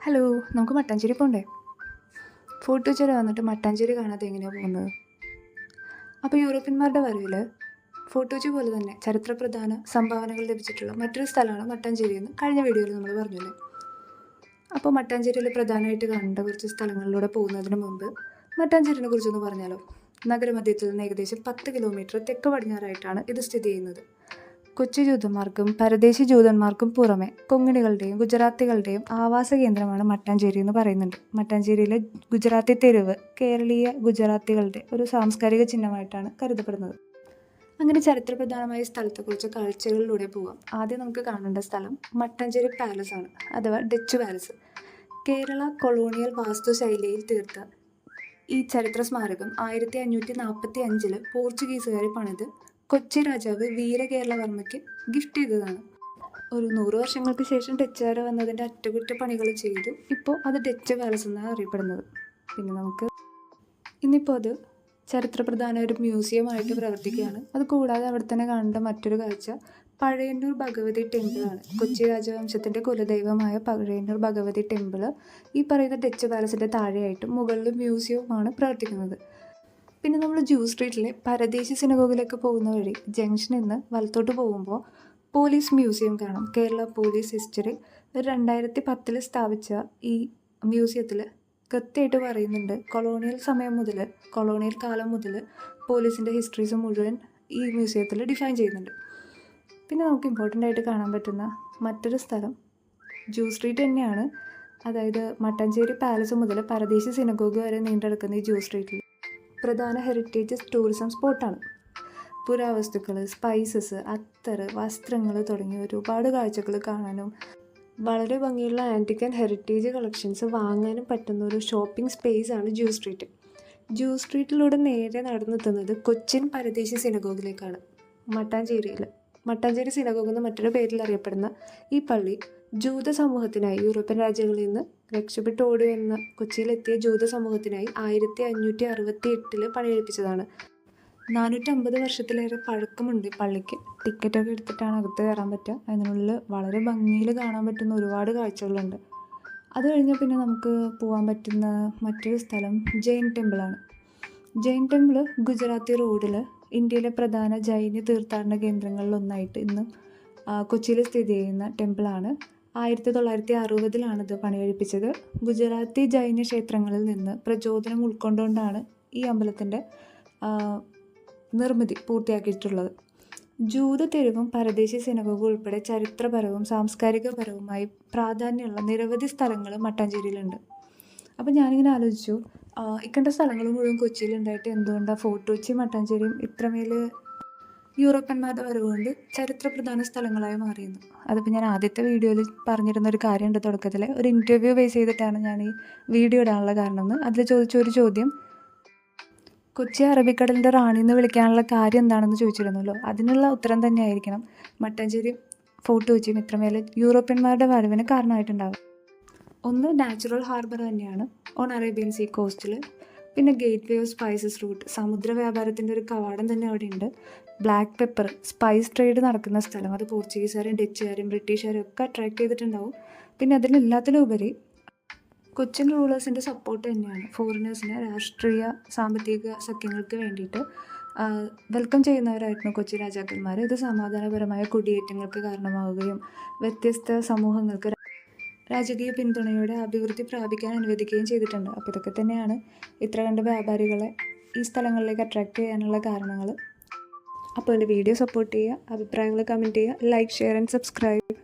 Hello, നമുക്ക് മട്ടാഞ്ചേരി പോകണ്ടേ? Fort Kochi വരെ വന്നിട്ട് മട്ടാഞ്ചേരി കാണാതെ എങ്ങനെയാണ് പോകുന്നത്? അപ്പോൾ യൂറോപ്യന്മാരുടെ വരവിൽ ഫോർട്ട് കൊച്ചി പോലെ തന്നെ ചരിത്രപ്രധാന സംഭാവനകൾ ലഭിച്ചിട്ടുള്ള മറ്റൊരു സ്ഥലമാണ് മട്ടാഞ്ചേരി എന്ന് കഴിഞ്ഞ വീഡിയോയിൽ നമ്മൾ പറഞ്ഞില്ലേ. അപ്പോൾ മട്ടാഞ്ചേരിയിൽ പ്രധാനമായിട്ട് കാണേണ്ട കുറച്ച് സ്ഥലങ്ങളിലൂടെ പോകുന്നതിന് മുമ്പ് മട്ടാഞ്ചേരിനെ കുറിച്ചൊന്ന് പറഞ്ഞാലോ. നഗരമധ്യത്തിൽ നിന്ന് ഏകദേശം 10 കിലോമീറ്റർ തെക്ക് പടിഞ്ഞാറായിട്ടാണ് ഇത് സ്ഥിതി ചെയ്യുന്നത്. കൊച്ചി ജൂതന്മാർക്കും പരദേശി ജൂതന്മാർക്കും പുറമെ കൊങ്ങിണികളുടെയും ഗുജറാത്തികളുടെയും ആവാസ കേന്ദ്രമാണ് മട്ടാഞ്ചേരി എന്ന് പറയുന്നുണ്ട്. മട്ടാഞ്ചേരിയിലെ ഗുജറാത്തി തെരുവ് കേരളീയ ഗുജറാത്തികളുടെ ഒരു സാംസ്കാരിക ചിഹ്നമായിട്ടാണ് കരുതപ്പെടുന്നത്. അങ്ങനെ ചരിത്രപ്രധാനമായ സ്ഥലത്തെക്കുറിച്ച് കാഴ്ചകളിലൂടെ പോകാം. ആദ്യം നമുക്ക് കാണേണ്ട സ്ഥലം മട്ടാഞ്ചേരി പാലസ് ആണ്, അഥവാ ഡച്ച് പാലസ്. കേരള കൊളോണിയൽ വാസ്തുശൈലിയിൽ തീർത്ത ഈ ചരിത്ര സ്മാരകം 1545 പോർച്ചുഗീസുകാരെ പണിത് കൊച്ചി രാജാവ് വീരകേരളവർമ്മയ്ക്ക് ഗിഫ്റ്റ് ചെയ്തതാണ്. ഒരു 100 വർഷങ്ങൾക്ക് ശേഷം ഡച്ചുകാർ വന്നതിൻ്റെ അറ്റകുറ്റപ്പണികൾ ചെയ്തു ഇപ്പോൾ അത് ഡച്ച് പാലസ് എന്നാണ് അറിയപ്പെടുന്നത്. പിന്നെ നമുക്ക് ഇന്നിപ്പോൾ അത് ചരിത്രപ്രധാന ഒരു മ്യൂസിയമായിട്ട് പ്രവർത്തിക്കുകയാണ്. അത് കൂടാതെ അവിടെ തന്നെ കാണേണ്ട മറ്റൊരു കാഴ്ച പഴയന്നൂർ ഭഗവതി ടെമ്പിളാണ്. കൊച്ചി രാജവംശത്തിൻ്റെ കുലദൈവമായ പഴയന്നൂർ ഭഗവതി ടെമ്പിൾ ഈ പറയുന്ന ഡച്ച് പാലസിൻ്റെ താഴെയായിട്ടും മുകളിൽ മ്യൂസിയവുമാണ് പ്രവർത്തിക്കുന്നത്. പിന്നെ നമ്മൾ ജൂ സ്ട്രീറ്റിലെ പരദേശി സിനഗോഗിലേക്ക് പോകുന്ന വഴി ജംഗ്ഷനിൽ നിന്ന് വലത്തോട്ട് പോകുമ്പോൾ പോലീസ് മ്യൂസിയം കാണാം. കേരള പോലീസ് ഹിസ്റ്ററി 2010 സ്ഥാപിച്ച ഈ മ്യൂസിയത്തിൽ കൃത്യമായിട്ട് പറയുന്നുണ്ട്, കൊളോണിയൽ കാലം മുതൽ പോലീസിൻ്റെ ഹിസ്റ്ററീസ് മുഴുവൻ ഈ മ്യൂസിയത്തിൽ ഡിഫൈൻ ചെയ്യുന്നുണ്ട്. പിന്നെ നമുക്ക് ഇമ്പോർട്ടൻ്റ് ആയിട്ട് കാണാൻ പറ്റുന്ന മറ്റൊരു സ്ഥലം ജൂ സ്ട്രീറ്റ് തന്നെയാണ്. അതായത് മട്ടാഞ്ചേരി പാലസ് മുതൽ പരദേശി സിനഗോഗ് വരെ നീണ്ടെടുക്കുന്ന ഈ ജൂ സ്ട്രീറ്റിൽ പ്രധാന ഹെറിറ്റേജ് ടൂറിസം സ്പോട്ടാണ്. പുരാവസ്തുക്കൾ, സ്പൈസസ്, അത്തർ, വസ്ത്രങ്ങൾ തുടങ്ങിയ ഒരുപാട് കാഴ്ചകൾ കാണാനും വളരെ ഭംഗിയുള്ള ആൻറ്റിക് ആൻഡ് ഹെറിറ്റേജ് കളക്ഷൻസ് വാങ്ങാനും പറ്റുന്ന ഒരു ഷോപ്പിംഗ് സ്പേസാണ് ജൂ സ്ട്രീറ്റ്. ജൂ സ്ട്രീറ്റിലൂടെ നേരെ നടന്നെത്തുന്നത് കൊച്ചിൻ പരദേശി സിനഗോഗിലേക്കാണ്. മട്ടാഞ്ചേരി സിനഗോഗ് എന്ന മറ്റൊരു പേരിൽ അറിയപ്പെടുന്ന ഈ പള്ളി ജൂത സമൂഹത്തിനായി യൂറോപ്യൻ രാജ്യങ്ങളിൽ നിന്ന് രക്ഷപ്പെട്ട് ഓടി വന്ന കൊച്ചിയിലെത്തിയ ജൂത സമൂഹത്തിനായി 1568 പണിയെടുപ്പിച്ചതാണ്. 450 വർഷത്തിലേറെ പഴക്കമുണ്ട് പള്ളിക്ക്. ടിക്കറ്റൊക്കെ എടുത്തിട്ടാണ് അകത്ത് കയറാൻ പറ്റുക. അതിനുള്ളിൽ വളരെ ഭംഗിയിൽ കാണാൻ പറ്റുന്ന ഒരുപാട് കാഴ്ചകളുണ്ട്. അത് കഴിഞ്ഞാൽ പിന്നെ നമുക്ക് പോകാൻ പറ്റുന്ന മറ്റൊരു സ്ഥലം ജൈൻ ടെമ്പിളാണ്. ജൈൻ ടെമ്പിൾ ഗുജറാത്തി റോഡിൽ ഇന്ത്യയിലെ പ്രധാന ജൈന തീർത്ഥാടന കേന്ദ്രങ്ങളിലൊന്നായിട്ട് ഇന്നും കൊച്ചിയിൽ സ്ഥിതി ചെയ്യുന്ന ടെമ്പിളാണ്. 1960 ഇത് പണികഴിപ്പിച്ചത്. ഗുജറാത്തി ജൈന ക്ഷേത്രങ്ങളിൽ നിന്ന് പ്രചോദനം ഉൾക്കൊണ്ടുകൊണ്ടാണ് ഈ അമ്പലത്തിൻ്റെ നിർമ്മിതി പൂർത്തിയാക്കിയിട്ടുള്ളത്. ജൂത തെരുവും പരദേശി സിനഗോഗും ഉൾപ്പെടെ ചരിത്രപരവും സാംസ്കാരികപരവുമായി പ്രാധാന്യമുള്ള നിരവധി സ്ഥലങ്ങൾ മട്ടാഞ്ചേരിയിലുണ്ട്. അപ്പോൾ ഞാനിങ്ങനെ ആലോചിച്ചു, ഇക്കണ്ട സ്ഥലങ്ങൾ മുഴുവൻ കൊച്ചിയിലുണ്ടായിട്ട് എന്തുകൊണ്ടാണ് ഫോർട്ട് കൊച്ചി മട്ടാഞ്ചേരിയും ഇത്രമേൽ യൂറോപ്യന്മാരുടെ വരവുകൊണ്ട് ചരിത്രപ്രധാന സ്ഥലങ്ങളായി മാറിയെന്ന്. അതിപ്പോൾ ഞാൻ ആദ്യത്തെ വീഡിയോയിൽ പറഞ്ഞിരുന്ന ഒരു കാര്യമുണ്ട്. തുടക്കത്തിൽ ഒരു ഇൻ്റർവ്യൂ ബേസ് ചെയ്തിട്ടാണ് ഞാൻ ഈ വീഡിയോ ഇടാനുള്ള കാരണം എന്ന്. അതിൽ ചോദിച്ചൊരു ചോദ്യം, കൊച്ചി അറബിക്കടലിൻ്റെ റാണി എന്ന് വിളിക്കാനുള്ള കാര്യം എന്താണെന്ന് ചോദിച്ചിരുന്നല്ലോ. അതിനുള്ള ഉത്തരം തന്നെ ആയിരിക്കണം മട്ടാഞ്ചേരി ഫോർട്ട് കൊച്ചിയും ഇത്രമേൽ യൂറോപ്യന്മാരുടെ വരവിന് കാരണമായിട്ടുണ്ടാകും. ഒന്ന്, നാച്ചുറൽ ഹാർബർ തന്നെയാണ് ഓൺ അറേബ്യൻ സീ കോസ്റ്റിൽ. പിന്നെ gateway of spices route, സമുദ്ര വ്യാപാരത്തിൻ്റെ ഒരു കവാടം തന്നെ അവിടെ ഉണ്ട്. ബ്ലാക്ക് പെപ്പർ, സ്പൈസ് ട്രേഡ് നടക്കുന്ന സ്ഥലം, അത് പോർച്ചുഗീസുകാരും ഡച്ചുകാരും ബ്രിട്ടീഷുകാരും ഒക്കെ അട്രാക്ട് ചെയ്തിട്ടുണ്ടാവും. പിന്നെ അതിലെല്ലാത്തിലുപരി കൊച്ചിൻ റൂളേഴ്സിൻ്റെ സപ്പോർട്ട് തന്നെയാണ് ഫോറിനേഴ്സിനെ രാഷ്ട്രീയ സാമ്പത്തിക സഖ്യങ്ങൾക്ക് വേണ്ടിയിട്ട് വെൽക്കം ചെയ്യുന്നവരായിരുന്നു കൊച്ചി രാജാക്കന്മാർ. ഇത് സമാധാനപരമായ കുടിയേറ്റങ്ങൾക്ക് കാരണമാവുകയും വ്യത്യസ്ത സമൂഹങ്ങൾക്ക് രാജകീയ പിന്തുണയോടെ അഭിവൃദ്ധി പ്രാപിക്കാൻ അനുവദിക്കുകയും ചെയ്തിട്ടുണ്ട്. അപ്പോൾ ഇതൊക്കെ തന്നെയാണ് ഇത്ര കണ്ട് വ്യാപാരികളെ ഈ സ്ഥലങ്ങളിലേക്ക് അട്രാക്റ്റ് ചെയ്യാനുള്ള കാരണങ്ങൾ. അപ്പോൾ എൻ്റെ വീഡിയോ സപ്പോർട്ട് ചെയ്യുക, അഭിപ്രായങ്ങൾ കമൻറ്റ് ചെയ്യുക, ലൈക്ക്, ഷെയർ ആൻഡ് സബ്സ്ക്രൈബ്.